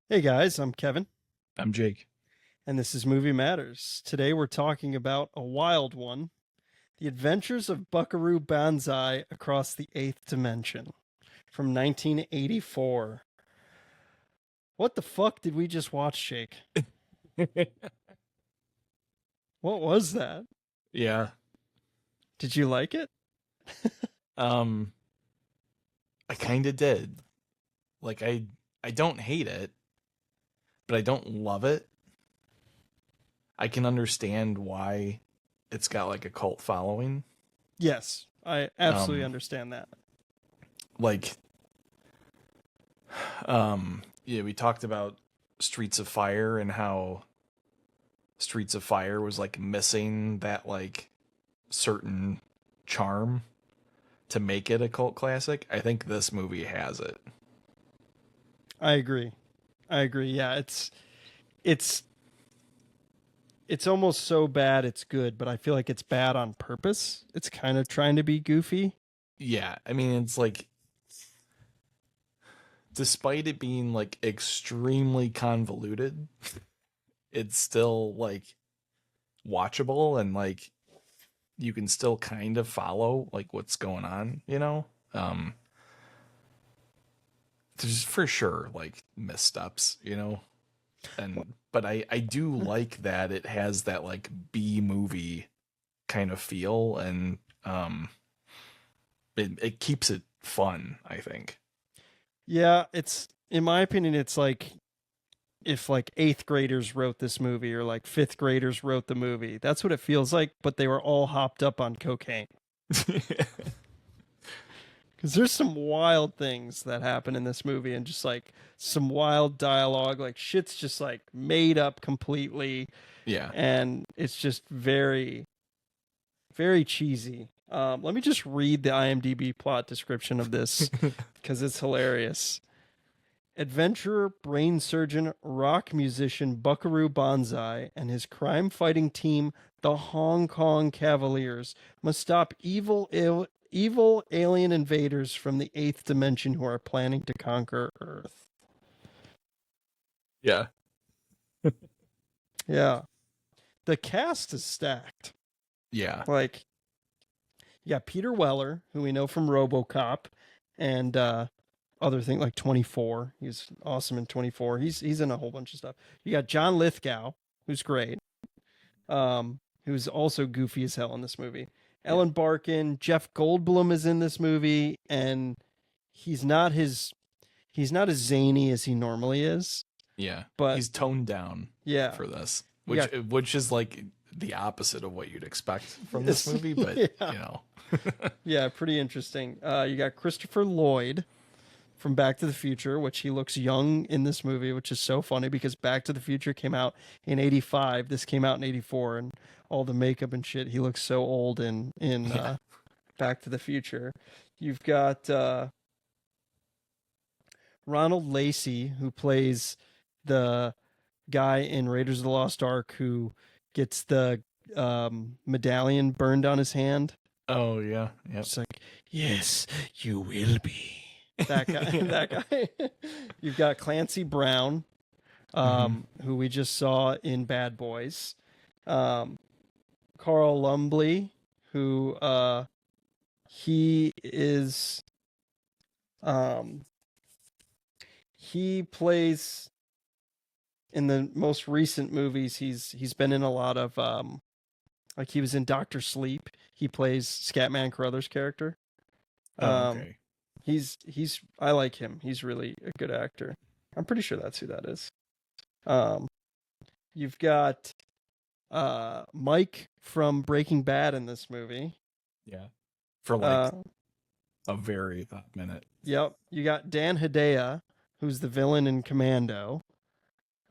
Hey guys, I'm Kevin, I'm Jake. and this is Movie Matters. Today we're talking about a wild one, The Adventures of Buckaroo Banzai Across the Eighth Dimension from 1984. What the fuck did we just watch, Jake? What was that? Yeah. Did you like it? Um I kind of did. Like I don't hate it, but I don't love it. I can understand why it's got like a cult following. Yes, I absolutely Um understand that. like yeah, we talked about Streets of Fire and how Streets of Fire was like missing that like certain charm to make it a cult classic. I think this movie has it. I agree. I agree. Yeah, it's it's almost so bad it's good, but I feel like it's bad on purpose. It's kind of trying to be goofy. Yeah, I mean it's like despite it being like extremely convoluted, it's still like watchable and like you can still kind of follow like what's going on, you know? Um there's for sure like missteps, you know? And but I do like that it has that like B movie kind of feel and it keeps it fun, I think. Yeah, it's in my opinion, it's like if like eighth graders wrote this movie or like fifth graders wrote the movie. That's what it feels like, but they were all hopped up on cocaine. Because there's some wild things that happen in this movie and just like some wild dialogue. Like shit's just like made up completely. Yeah. And it's just very, very cheesy. Let me just read the IMDb plot description of this because it's hilarious. Adventurer, brain surgeon, rock musician Buckaroo Banzai and his crime fighting team, the Hong Kong Cavaliers, must stop evil alien invaders from the eighth dimension who are planning to conquer Earth. Yeah. Yeah. The cast is stacked. Yeah. Like, you got Peter Weller, who we know from Robocop, and other thing like 24. He's awesome in 24. He's in a whole bunch of stuff. You got John Lithgow, who's great. Who's also goofy as hell in this movie. Yeah. Ellen Barkin, Jeff Goldblum is in this movie, and he's not his he's not as zany as he normally is. Yeah, But he's toned down yeah, for this, yeah, which is like the opposite of what you'd expect from this movie, but yeah, you know. yeah, pretty interesting. You got Christopher Lloyd from Back to the Future, which he looks young in this movie, which is so funny because Back to the Future came out in '85. This came out in '84, and all the makeup and shit. He looks so old in Yeah. Back to the Future. You've got Ronald Lacey, who plays the guy in Raiders of the Lost Ark who gets the medallion burned on his hand. Oh yeah. Yep. It's like, yes, you will be. That guy. Yeah. That guy. You've got Clancy Brown, Hmm. who we just saw in Bad Boys. Um, Carl Lumbly, who he is um, he plays in the most recent movies. He's been in a lot of like he was in Doctor Sleep. He plays Scatman Crothers' character. Oh Um, okay. he's I like him. He's really a good actor. I'm pretty sure that's who that is. Um, you've got Mike from Breaking Bad in this movie. Yeah. For like Uh, a very hot minute. yep. You got Dan Hedaya, who's the villain in Commando.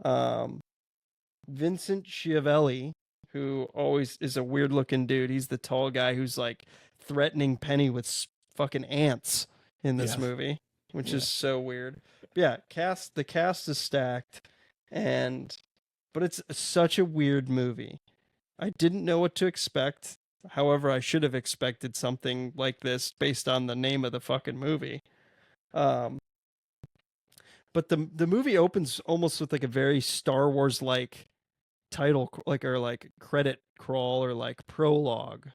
Um, Vincent Schiavelli, who always is a weird looking dude. He's the tall guy who's like threatening Penny with fucking ants in this Yeah. movie, which Yeah. is so weird. But yeah, the cast is stacked, and but it's such a weird movie. I didn't know what to expect. However, I should have expected something like this based on the name of the fucking movie. Um, but the movie opens almost with like a very Star Wars like title, like, or like credit crawl, or like prologue.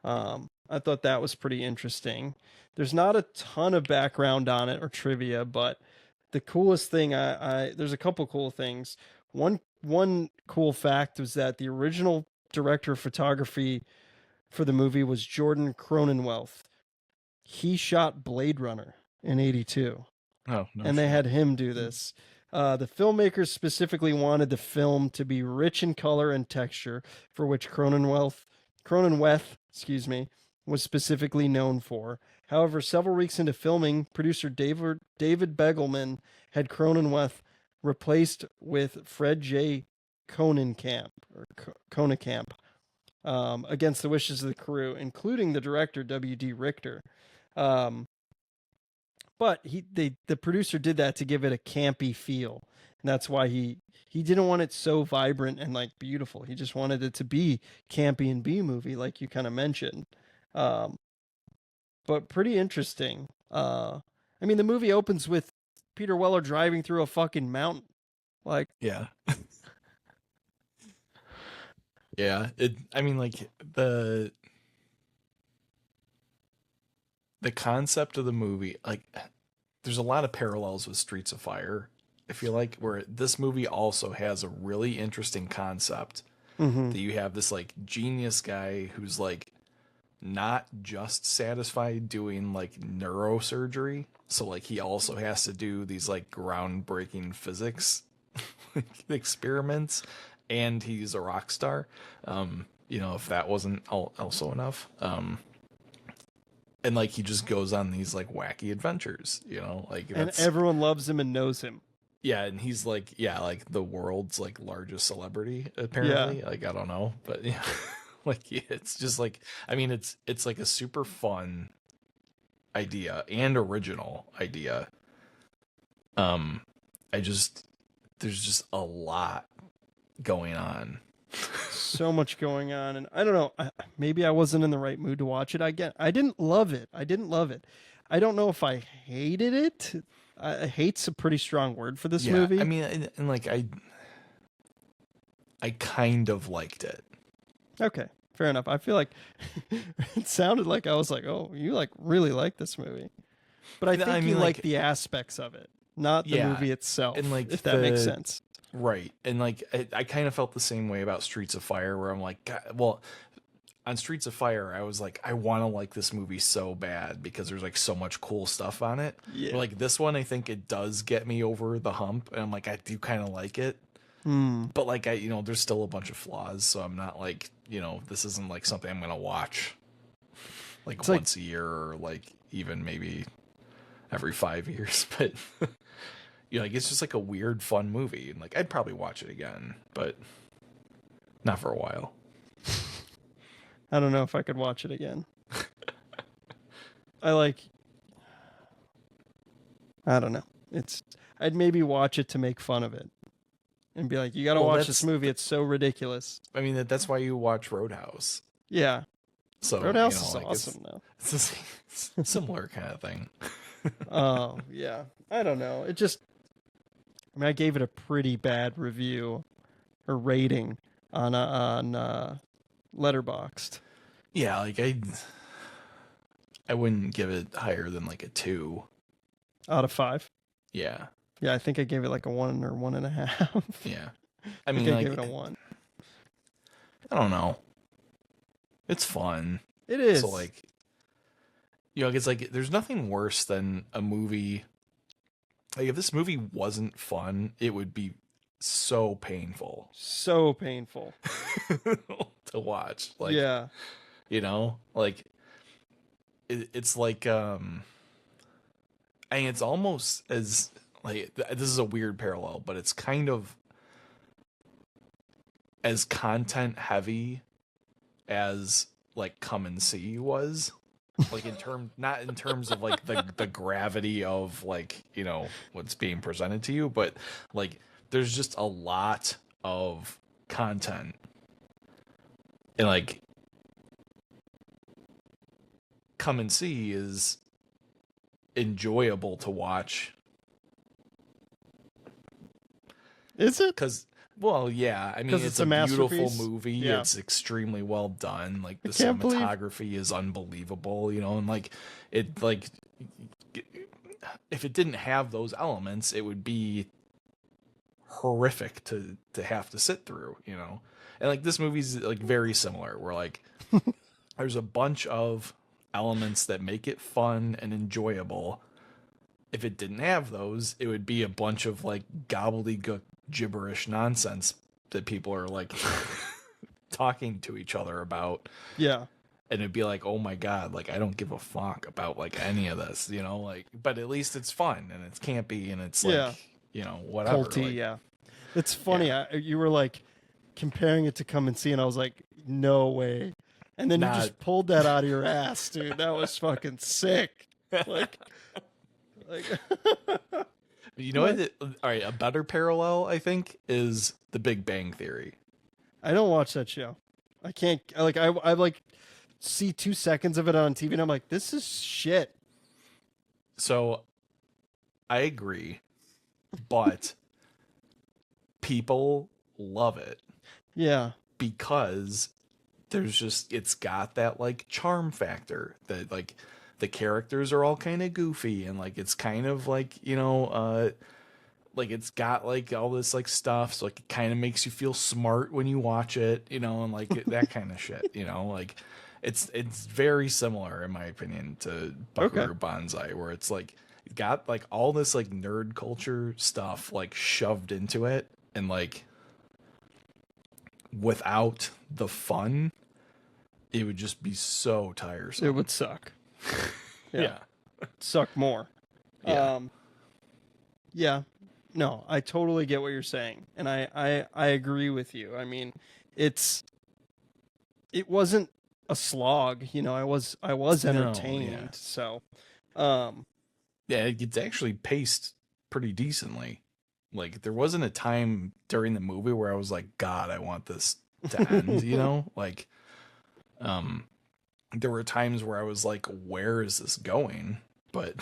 I thought that was pretty interesting. There's not a ton of background on it or trivia, but the coolest thing, there's a couple cool things. One cool fact was that the original director of photography for the movie was Jordan Cronenweth. He shot Blade Runner in '82, Oh, no and they shit. had him do this. The filmmakers specifically wanted the film to be rich in color and texture, for which Cronenweth, excuse me, was specifically known for. However, several weeks into filming, producer David Begelman had Cronenweth replaced with Fred J. Konenkamp, against the wishes of the crew, including the director W.D. Richter. Um, but the producer did that to give it a campy feel, and that's why he didn't want it so vibrant and like beautiful. He just wanted it to be campy and B movie, like you kind of mentioned. Um, but pretty interesting. I mean, the movie opens with Peter Weller driving through a fucking mountain. Like, Yeah. Yeah. I mean, like the concept of the movie, like there's a lot of parallels with Streets of Fire. I feel like where this movie also has a really interesting concept mm-hmm. that you have this like genius guy who's like not just satisfied doing like neurosurgery, so like he also has to do these like groundbreaking physics experiments, and he's a rock star. If that wasn't also enough, and like he just goes on these like wacky adventures, like And that's everyone loves him and knows him. yeah, and he's like like the world's like largest celebrity Yeah. apparently. Like I don't know, but yeah, like it's just like I mean it's like a super fun idea and original idea. Um, I just there's just a lot going on. So much going on, and I don't know, maybe I wasn't in the right mood to watch it. I didn't love it. I don't know if I hated it. Hate's a pretty strong word for this Yeah, I movie. mean, and like I kind of liked it. Okay, fair enough. I feel like it sounded like I was like, oh, you like really like this movie, but I think you like the aspects of it, not the yeah, movie itself, and like if that makes sense. right, and like I kind of felt the same way about Streets of Fire, where I'm like, God, well, on Streets of Fire, I was like, I want to like this movie so bad because there's like so much cool stuff on it. Yeah. But like this one, I think it does get me over the hump, and I'm like, I do kind of like it. But like there's still a bunch of flaws, so I'm not like, this isn't like something I'm gonna watch like It's once a year or like even maybe every 5 years. But like it's just like a weird, fun movie, and like I'd probably watch it again, but not for a while. I don't know if I could watch it again. I don't know. I'd maybe watch it to make fun of it and be like, you got to watch this movie. It's so ridiculous. I mean, that's why you watch Roadhouse. Yeah. So Roadhouse is like awesome, though. It's a similar kind of thing. Oh, yeah. I don't know. I gave it a pretty bad review or rating on Letterboxd. Yeah, like I wouldn't give it higher than like a 2 out of 5. Yeah. Yeah, I think I gave it like a 1 or 1.5. Yeah. I mean, I gave it a 1. I don't know. It's fun. It is. So like, it's like there's nothing worse than a movie. Like if this movie wasn't fun, it would be so painful. So painful to watch. Like, yeah. Like it's like I mean, it's almost as like this is a weird parallel, but it's kind of as content heavy as like Come and See was. Like not in terms of like the gravity of like, what's being presented to you, but like there's just a lot of content. And like Come and See is enjoyable to watch Is it? Because, well, yeah, I mean, 'Cause it's it's a a beautiful masterpiece? movie. Yeah. It's extremely well done. Like I the can't believe. cinematography is unbelievable, and like it, like if it didn't have those elements, it would be horrific to have to sit through. And like this movie's like very similar, where like there's a bunch of elements that make it fun and enjoyable. If it didn't have those, it would be a bunch of like gobbledygook gibberish nonsense that people are like talking to each other about. Yeah. And it'd be like, oh my god, like I don't give a fuck about like any of this, like, but at least it's fun and it's campy and it's like, Yeah. whatever. Culty. Like, Yeah. It's funny. yeah. You were like comparing it to Come and See, and I was like, no way. And then you Not just pulled that out of your ass, dude. That was fucking sick. Like, like. you know what? All right, a better parallel I think is The Big Bang Theory. I don't watch that show. I can't. I like see 2 seconds of it on TV, and I'm like, this is shit. So I agree, but people love it Yeah. because it's got that like charm factor that like the characters are all kind of goofy and like it's kind of like like it's got like all this like stuff, so like it kind of makes you feel smart when you watch it, and like that kind of shit, like it's very similar in my opinion to Buckaroo Banzai, where it's like got like all this like nerd culture stuff like shoved into it, and like without the fun it would just be so tiresome. It would suck. Yeah. Suck more. Yeah. Yeah. No, I totally get what you're saying, and I agree with you. I mean, it wasn't a slog, I was entertained. No, yeah. So, yeah, it's actually paced pretty decently. Like there wasn't a time during the movie where I was like, God, I want this to end. Like, there were times where I was like, where is this going? But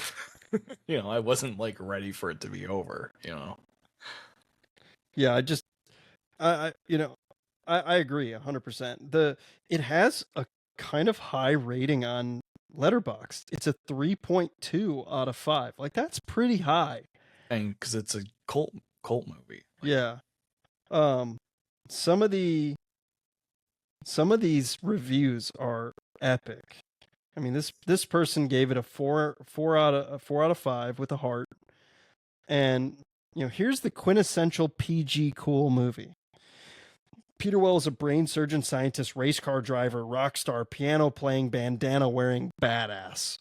I wasn't like ready for it to be over. Yeah, I agree 100%. It has a kind of high rating on Letterboxd. It's a 3.2 out of 5. Like that's pretty high. And because it's a cult movie. Like, yeah. Some of these reviews are epic. I mean, this person gave it a 4 out of 5 with a heart. And here's the quintessential PG cool movie. Peter Weller is a brain surgeon, scientist, race car driver, rock star, piano playing, bandana wearing badass.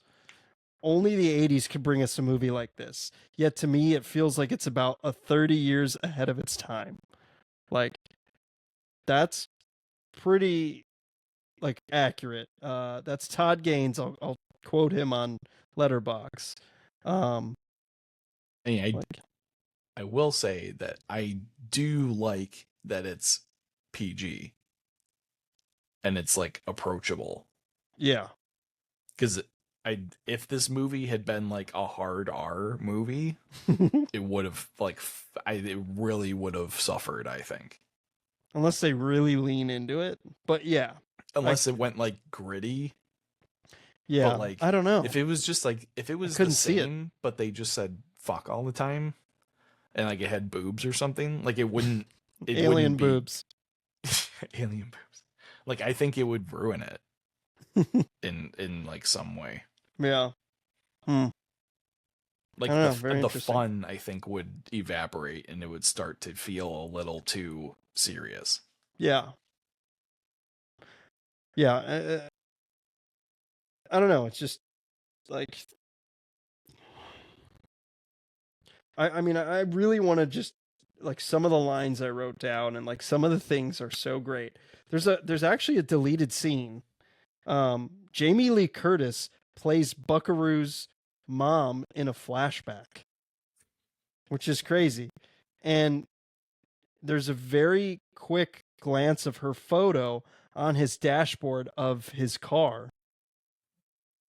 Only the 80s could bring us a movie like this. Yet to me, it feels like it's about 30 years ahead of its time. Like, that's pretty like accurate. That's Todd Gaines. I'll quote him on Letterboxd. I will say that I do like that it's PG and it's like approachable. Yeah. Because if this movie had been like a hard R movie, it would have it really would have suffered, I think. Unless they really lean into it. But yeah. Unless it went like gritty. Yeah. But like, I don't know. If it was just like, if it was the same, but they just said fuck all the time and like it had boobs or something, like it wouldn't. Alien boobs. Alien boobs. Like I think it would ruin it in like some way. Yeah. Like the fun I think would evaporate and it would start to feel a little too serious. Yeah. Yeah. I don't know. It's just like I mean, I really want to just like some of the lines I wrote down and like some of the things are so great. There's actually a deleted scene. Jamie Lee Curtis plays Buckaroo's mom in a flashback, which is crazy. And there's a very quick glance of her photo on his dashboard of his car.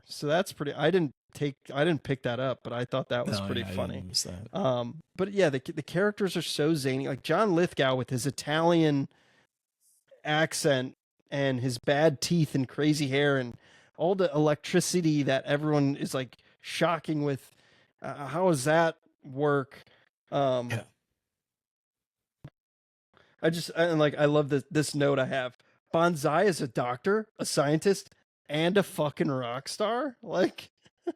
So that's pretty. I didn't didn't pick that up, but I thought that was No, pretty yeah, I funny. didn't notice that. But yeah, the characters are so zany. Like John Lithgow with his Italian accent and his bad teeth and crazy hair and all the electricity that everyone is like shocking with. How does that work? Yeah. I love this note I have. Banzai is a doctor, a scientist, and a fucking rock star. Like,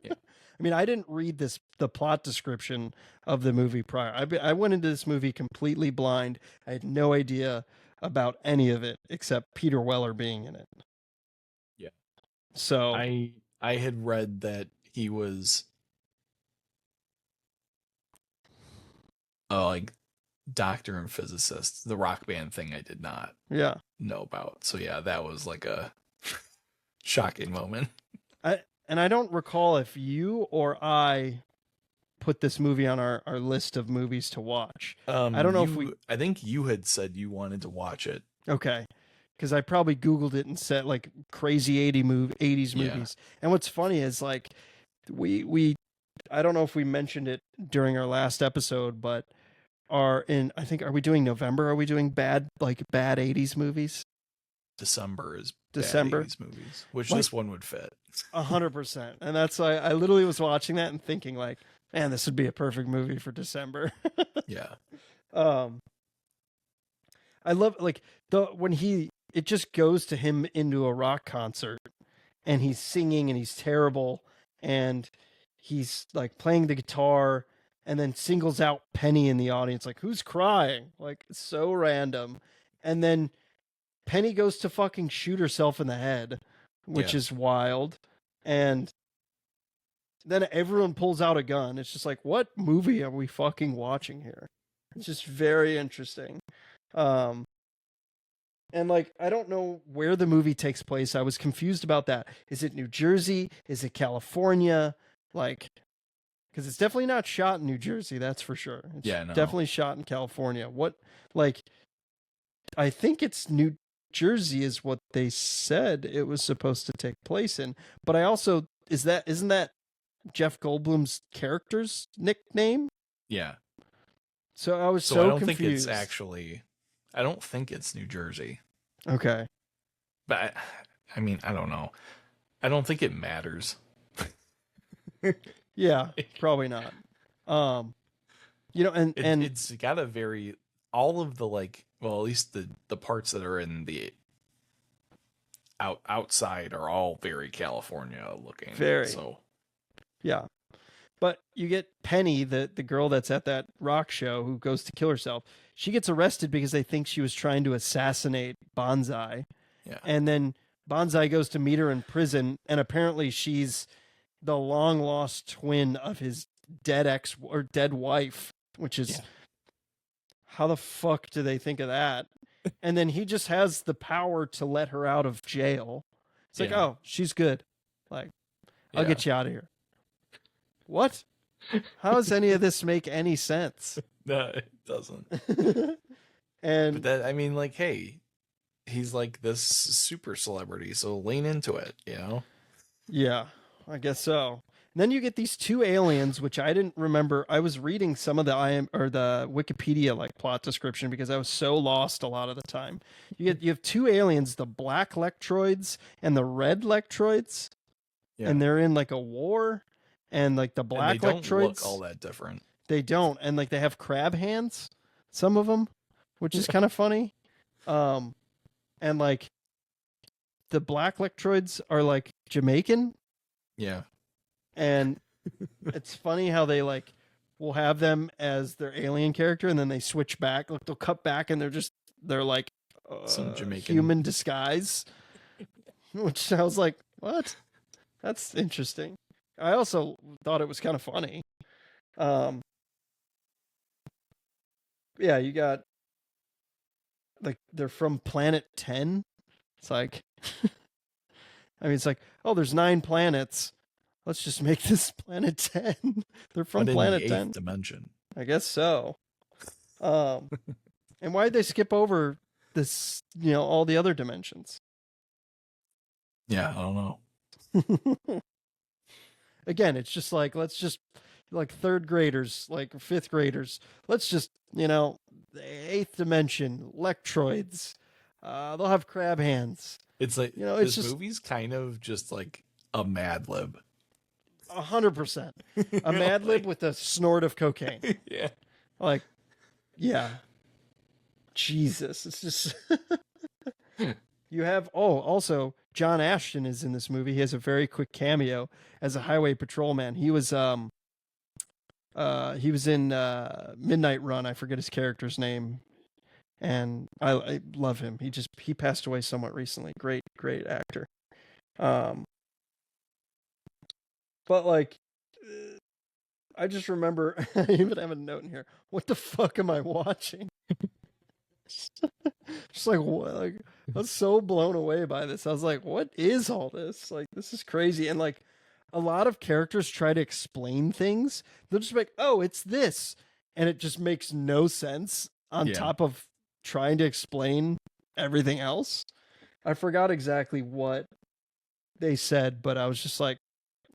Yeah. I mean, I didn't read the plot description of the movie prior. I went into this movie completely blind. I had no idea about any of it except Peter Weller being in it. Yeah. So I had read that he was like doctor and physicist. The rock band thing I did not yeah, know about. So yeah, that was like a shocking moment. I don't recall if you or I put this movie on our list of movies to watch. I don't know if we. I think you had said you wanted to watch it. Okay. Because I probably Googled it and said like crazy 80s Yeah. movies. And what's funny is like we I don't know if we mentioned it during our last episode, but I think are we doing November? Are we doing bad 80s movies? December is December bad 80s movies, which like, this one would fit. 100%. And that's why I literally was watching that and thinking like, man, this would be a perfect movie for December. Yeah. I love like it just goes to him into a rock concert and he's singing and he's terrible and he's like playing the guitar and then singles out Penny in the audience like who's crying? Like it's so random. And then Penny goes to fucking shoot herself in the head, which is wild. And then everyone pulls out a gun. It's just like what movie are we fucking watching here? It's just very interesting. And like I don't know where the movie takes place. I was confused about that. Is it New Jersey? Is it California? Like because it's definitely not shot in New Jersey, that's for sure. It's definitely shot in California. What like I think it's New Jersey is what they said it was supposed to take place in. But I also isn't that Jeff Goldblum's character's nickname? Yeah. So I was I don't confused. think it's actually. I don't think it's New Jersey. Okay. But I mean, I don't know. I don't think it matters. Yeah, probably not. You know, and it's got a very all of the like, well, at least the parts that are in the outside are all very California looking. Very. So yeah. But you get Penny, the girl that's at that rock show who goes to kill herself. She gets arrested because they think she was trying to assassinate Banzai. Yeah. And then Banzai goes to meet her in prison, and apparently she's the long lost twin of his dead ex or dead wife, which is how the fuck do they think of that? And then he just has the power to let her out of jail. It's like, oh, she's good. Like, I'll get you out of here. What? How does any of this make any sense? No, it doesn't. And but that, I mean, like, hey, he's like this super celebrity, so lean into it, you know? Yeah, I guess so. And then you get these two aliens, which I didn't remember. I was reading some of the the Wikipedia like plot description because I was so lost a lot of the time. You have two aliens, the black Lectroids and the red Lectroids, and they're in like a war. And like the black Lectroids don't look all that different. They don't, and like they have crab hands, some of them, which is kind of funny. And like the black Lectroids are like Jamaican. Yeah. And it's funny how they like will have them as their alien character, and then they switch back. Like they'll cut back, and they're like some Jamaican human disguise, which I was like, what? That's interesting. I also thought it was kind of funny. Yeah, you got like they're from Planet 10. It's like I mean it's like, oh, there's 9 planets. Let's just make this Planet 10. They're from Planet the 10 dimension. I guess so. And why did they skip over this, all the other dimensions? Yeah, I don't know. again, it's just like, let's just, like, third graders, like fifth graders, let's just, the eighth dimension, lectroids, they'll have crab hands. It's like It's this just movie's kind of just like a Mad Lib. 100%. A Mad Lib with a snort of cocaine. Yeah. Like, yeah. Jesus. It's just. You have. Oh, also, John Ashton is in this movie. He has a very quick cameo as a highway patrolman. He was in Midnight Run. I forget his character's name. And I love him. He passed away somewhat recently. Great actor. But like, I just remember, I even have a note in here. What the fuck am I watching? Just like, what? Like, I was so blown away by this. I was like, what is all this? Like, this is crazy. And like, a lot of characters try to explain things. They'll just be like, oh, it's this. And it just makes no sense on top of trying to explain everything else. I forgot exactly what they said, but I was just like,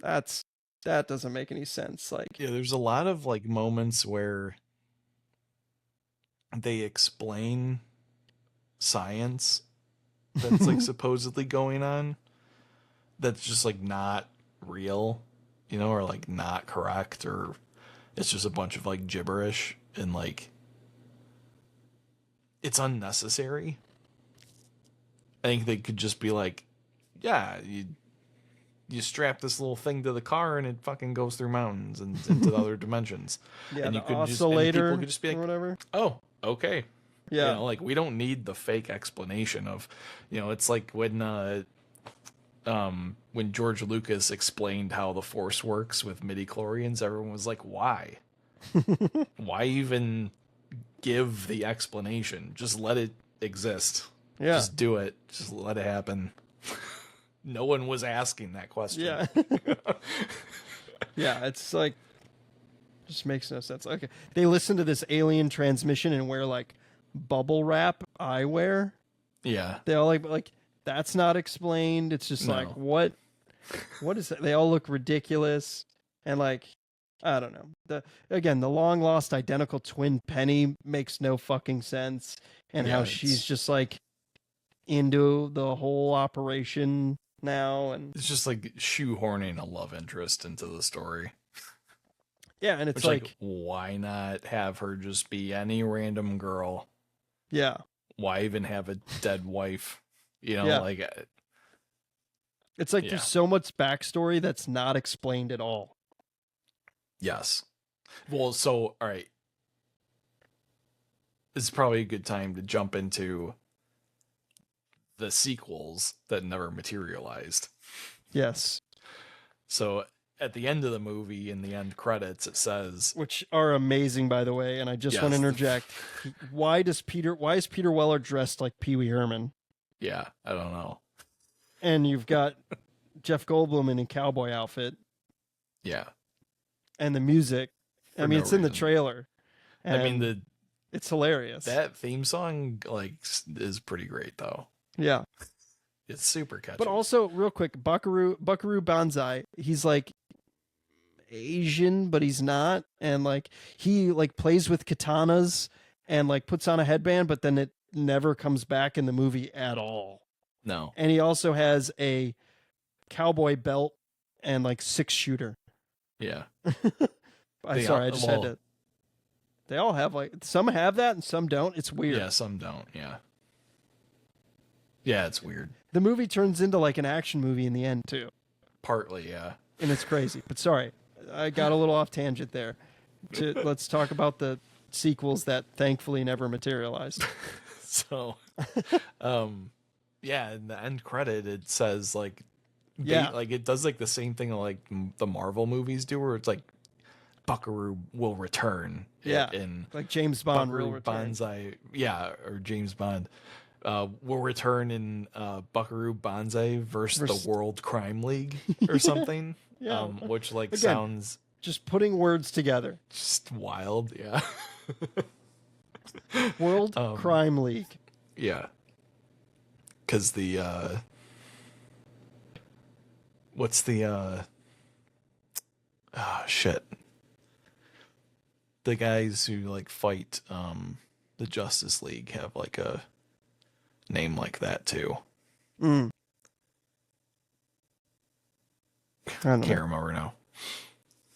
that doesn't make any sense. Like, yeah, there's a lot of like moments where they explain science that's like supposedly going on that's just like not real, or like not correct, or it's just a bunch of like gibberish, and like it's unnecessary. I think they could just be like, yeah, you strap this little thing to the car and it fucking goes through mountains and into the other dimensions. Yeah, and the you could oscillator people could just be like, or whatever. Oh, okay. Yeah. Like we don't need the fake explanation of, it's like when George Lucas explained how the Force works with midi-chlorians, everyone was like, why? Why even give the explanation? Just let it exist. Yeah. Just do it. Just let it happen. No one was asking that question. Yeah. Yeah, it's like, just makes no sense. Okay. They listen to this alien transmission and wear like bubble wrap eyewear. Yeah. They all like that's not explained. It's just like, what is that? They all look ridiculous. And like, I don't know. The long lost identical twin Penny makes no fucking sense. And how she's just like into the whole operation now, and it's just like shoehorning a love interest into the story. Yeah, and it's which, like, why not have her just be any random girl? Yeah. Why even have a dead wife? Like it's like there's so much backstory that's not explained at all. Yes. Well, so all right. This is probably a good time to jump into the sequels that never materialized. Yes. So at the end of the movie, in the end credits, it says, which are amazing, by the way. And I just want to interject: why is Peter Weller dressed like Pee Wee Herman? Yeah, I don't know. And you've got Jeff Goldblum in a cowboy outfit. Yeah. And the music. It's in the trailer. And it's hilarious. That theme song is pretty great though. Yeah. It's super catchy. But also, real quick, Buckaroo Banzai, he's like Asian, but he's not. And like he like plays with katanas and like puts on a headband, but then it never comes back in the movie at all. No. And he also has a cowboy belt and like 6-shooter. Yeah. I just had to. They all have some have that and some don't. It's weird. Yeah, some don't. Yeah. Yeah, it's weird. The movie turns into like an action movie in the end too. Partly, yeah. And it's crazy. But sorry, I got a little off tangent there. Let's talk about the sequels that thankfully never materialized. So, yeah, in the end credit it says like it does like the same thing like the Marvel movies do, where it's like Buckaroo will return. Yeah, in like James Bond Buckaroo will return. Banzai, or James Bond will return in Buckaroo Banzai versus the World Crime League or something. Yeah. Which again, sounds just putting words together. Just wild, yeah. World Crime League. Yeah. Because what's the Oh shit. The guys who like fight the Justice League have like a name like that too. Mm, I don't Can't know. remember now.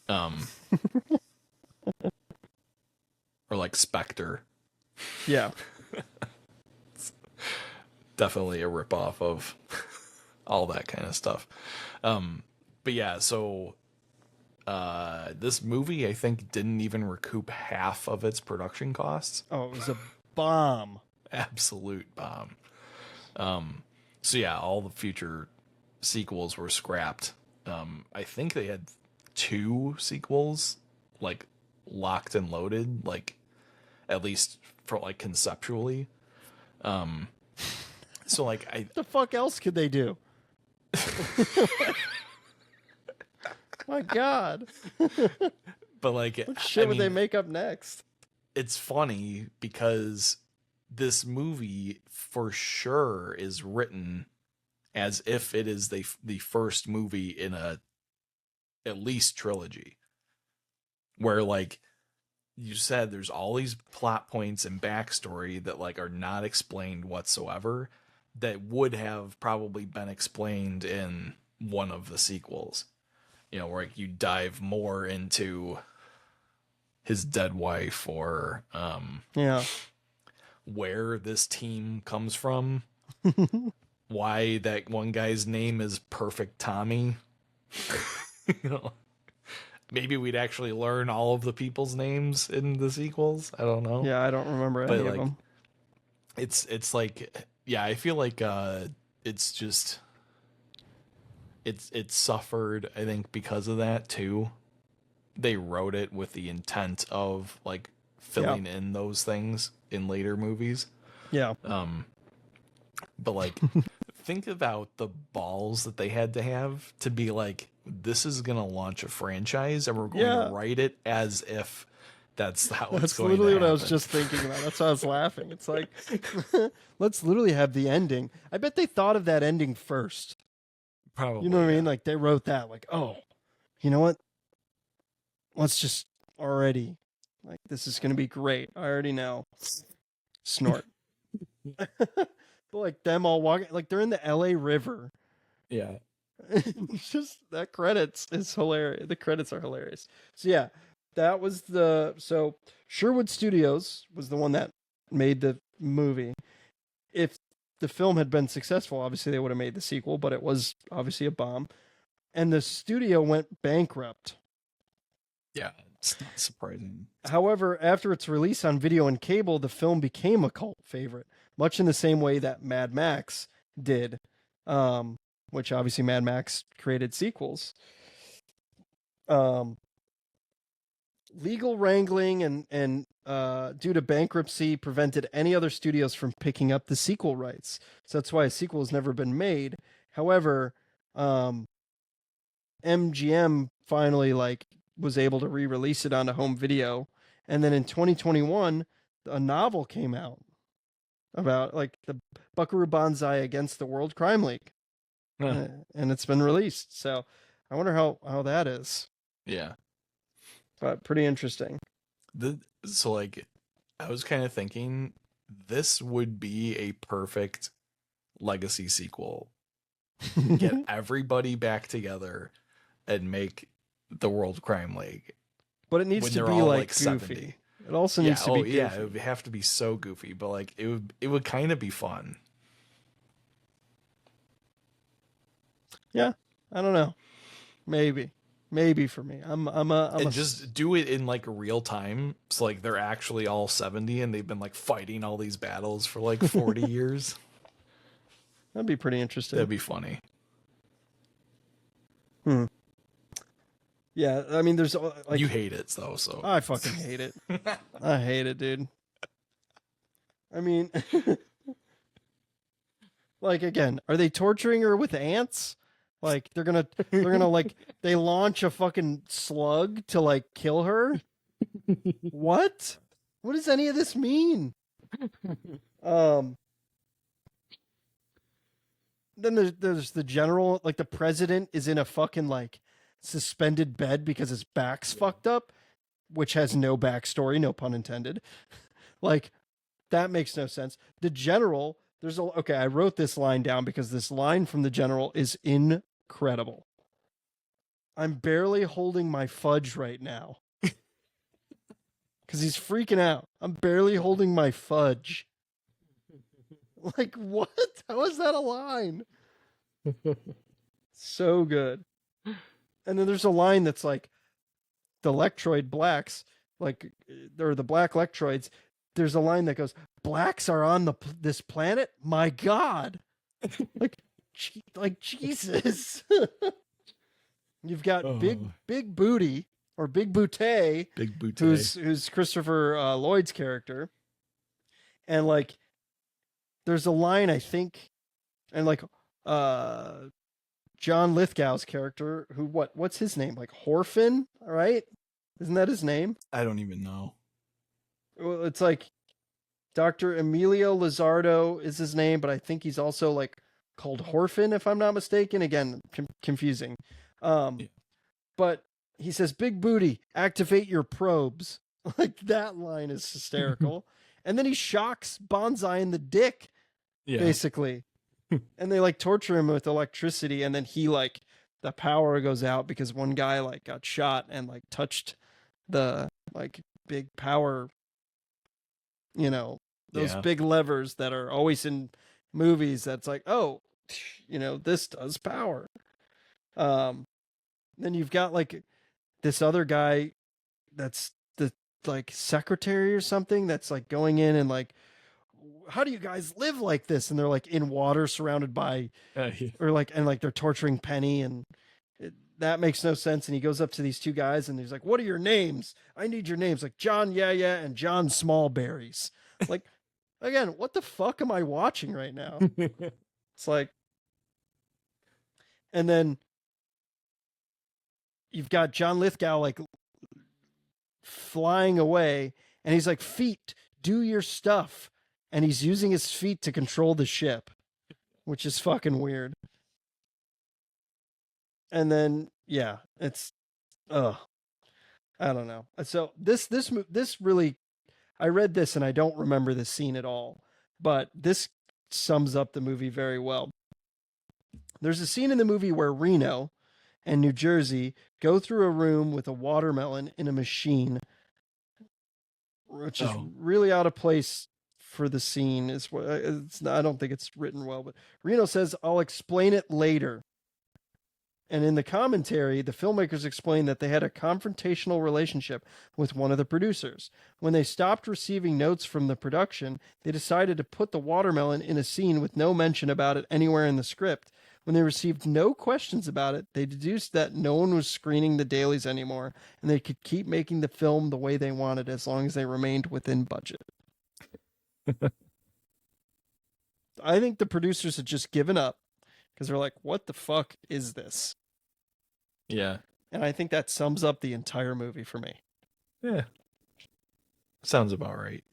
Um or like Spectre. Yeah. Definitely a ripoff of all that kind of stuff. But yeah, so this movie I think didn't even recoup half of its production costs. Oh, it was a bomb. Absolute bomb. So yeah, all the future sequels were scrapped. I think they had 2 sequels like locked and loaded, like at least for like conceptually. So like I What the fuck else could they do? My God. but like What shit I would they mean, make up next? it's funny because this movie for sure is written as if it is the first movie in a at least trilogy where like you said there's all these plot points and backstory that like are not explained whatsoever that would have probably been explained in one of the sequels, you know, where like, you dive more into his dead wife or Yeah. where this team comes from, why that one guy's name is Perfect Tommy. You know, maybe we'd actually learn all of the people's names in the sequels. I don't know. Yeah, I don't remember But any of like them. it's like yeah, I feel like it's just it suffered I think because of that too. They wrote it with the intent of like filling in those things in later movies. Yeah. But like think about the balls that they had to have to be like, this is going to launch a franchise and we're going to Yeah. write it as if that's how it's That's going literally to what happen. I was just thinking about. That's why I was laughing. It's like, let's literally have the ending. I bet they thought of that ending first. Probably. You know what I mean? Yeah. Like they wrote that, like, oh, you know what? Let's just already, like, this is going to be great. I already know. Snort. But like them all walking, like they're in the LA River. Yeah. It's just that credits is hilarious. The credits are hilarious. So yeah, that was so Sherwood Studios was the one that made the movie. If the film had been successful, obviously they would have made the sequel, but it was obviously a bomb. And the studio went bankrupt. Yeah. It's not surprising. However, after its release on video and cable, the film became a cult favorite, much in the same way that Mad Max did, which obviously Mad Max created sequels. Legal wrangling and due to bankruptcy prevented any other studios from picking up the sequel rights. So that's why a sequel has never been made. However, MGM finally like was able to re-release it onto home video, and then in 2021, a novel came out about like the Buckaroo Banzai against the World Crime League, Huh. and it's been released. So I wonder how that is, Yeah. but pretty interesting. So like I was kind of thinking this would be a perfect legacy sequel. Get everybody back together and make the World Crime League But it needs when to they're be all like like goofy. 70. It also Yeah, needs to be goofy. yeah, it would have to be so goofy, but like it would kind of be fun. Yeah, I don't know. Maybe for me. I'm And just do it in like real time. So like they're actually all 70 and they've been like fighting all these battles for like 40 years. That'd be pretty interesting. That'd be funny. Yeah, I mean, there's like You hate it though, so I fucking hate it. I hate it, dude. I mean, like again, are they torturing her with ants? Like they're gonna like they launch a fucking slug to like kill her? What? What does any of this mean? Um then there's the general, like the president is in a fucking like suspended bed because his back's fucked up, which has no backstory, no pun intended. Like, that makes no sense. The general, okay, I wrote this line down because this line from the general is incredible. I'm barely holding my fudge right now. Because he's freaking out. I'm barely holding my fudge. Like, what? How is that a line? So good. And then there's a line that's like, the Lectroid blacks, like, or the black Lectroids, there's a line that goes, blacks are on this planet? My God. like Jesus. You've got Big Booty, or Big Booty, who's Christopher Lloyd's character. And like, there's a line, I think, and like John Lithgow's character, who what's his name? Like Horfin, right? Isn't that his name? I don't even know. Well, it's like Dr. Emilio Lizardo is his name, but I think he's also like called Horfin, if I'm not mistaken. Again, confusing. But he says, "Big Booty, activate your probes." Like, that line is hysterical. And then he shocks Banzai in the dick, basically. And they like torture him with electricity, and then he like, the power goes out because one guy like got shot and like touched the like big power, those big levers that are always in movies. That's like, oh, this does power. Then you've got like this other guy that's the like secretary or something that's like going in and like, how do you guys live like this? And they're like in water surrounded by, or like, and like they're torturing Penny, and that makes no sense. And he goes up to these two guys and he's like, what are your names? I need your names. Like John Yeah and John Smallberries. Like, again, what the fuck am I watching right now? It's like, and then you've got John Lithgow like flying away, and he's like, feet, do your stuff. And he's using his feet to control the ship, which is fucking weird. And then, yeah, it's, I don't know. So this really, I read this and I don't remember this scene at all, but this sums up the movie very well. There's a scene in the movie where Reno and New Jersey go through a room with a watermelon in a machine, which is really out of place for the scene. I don't think it's written well, but Reno says, I'll explain it later. And in the commentary, the filmmakers explained that they had a confrontational relationship with one of the producers. When they stopped receiving notes from the production, they decided to put the watermelon in a scene with no mention about it anywhere in the script. When they received no questions about it, they deduced that no one was screening the dailies anymore, and they could keep making the film the way they wanted as long as they remained within budget. I think the producers had just given up because they're like, what the fuck is this? Yeah. And I think that sums up the entire movie for me. Yeah. Sounds about right.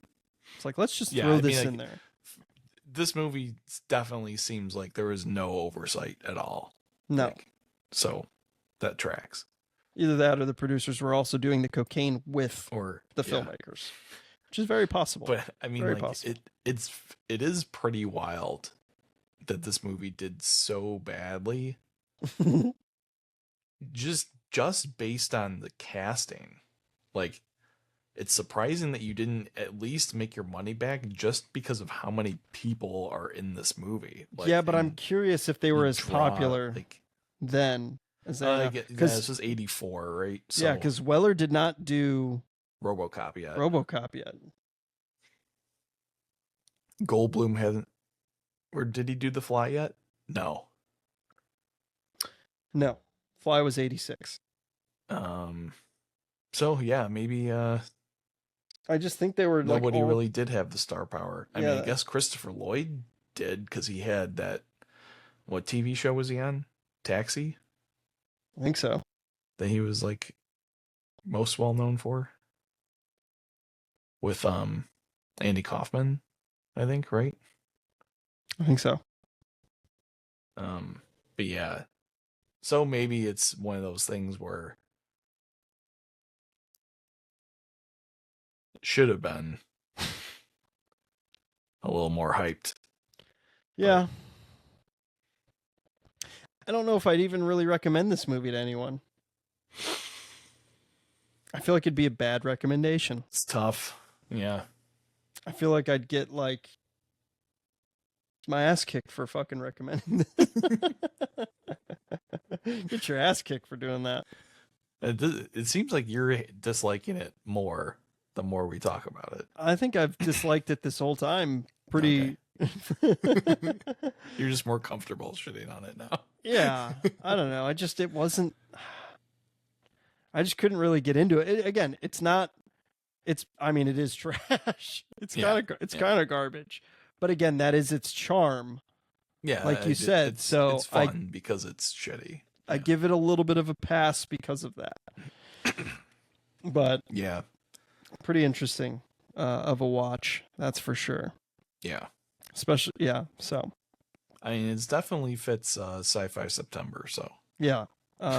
It's like, let's just throw this in there. This movie definitely seems like there was no oversight at all. No. So that tracks. Either that or the producers were also doing the cocaine with the filmmakers, which is very possible. But I mean, very like, possible. it is pretty wild that this movie did so badly. just based on the casting. Like, it's surprising that you didn't at least make your money back just because of how many people are in this movie. Like, yeah, but I'm curious if they were as popular then as they are. Because this was 84, right? So, yeah, because Weller did not do RoboCop yet. Goldblum hasn't. Or did he do The Fly yet? No. Fly was 86. So yeah, maybe I just think they were nobody really did have the star power. I mean, I guess Christopher Lloyd did because he had that. What TV show was he on? Taxi? I think so. That he was like most well known for. With Andy Kaufman, I think, right? I think so. But yeah, So maybe it's one of those things where it should have been a little more hyped. Yeah. I don't know if I'd even really recommend this movie to anyone. I feel like it'd be a bad recommendation. It's tough. Yeah. I feel like I'd get like my ass kicked for fucking recommending this. Get your ass kicked for doing that. It seems like you're disliking it more the more we talk about it. I think I've disliked it this whole time. Pretty. You're just more comfortable shitting on it now. Yeah. I don't know. It wasn't. I just couldn't really get into it. Again, it's not. I mean, it is trash. It's kind of garbage. But again, that is its charm. Yeah, like you said. So it's fun because it's shitty. I give it a little bit of a pass because of that. But yeah, pretty interesting of a watch, that's for sure. Yeah, especially So I mean, it definitely fits Sci-Fi September. So yeah.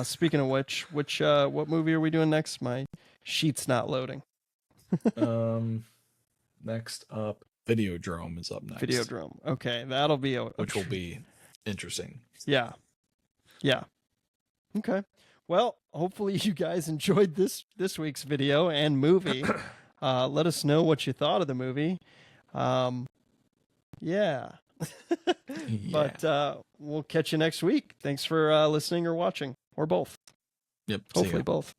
Speaking of which what movie are we doing next? My sheet's not loading. Next up, Videodrome is up next. Videodrome. Okay, that'll be which will be interesting. Yeah. Okay. Well, hopefully you guys enjoyed this week's video and movie. Let us know what you thought of the movie. Yeah. But we'll catch you next week. Thanks for listening or watching, or both. Yep. Hopefully both.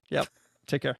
Yep. Take care.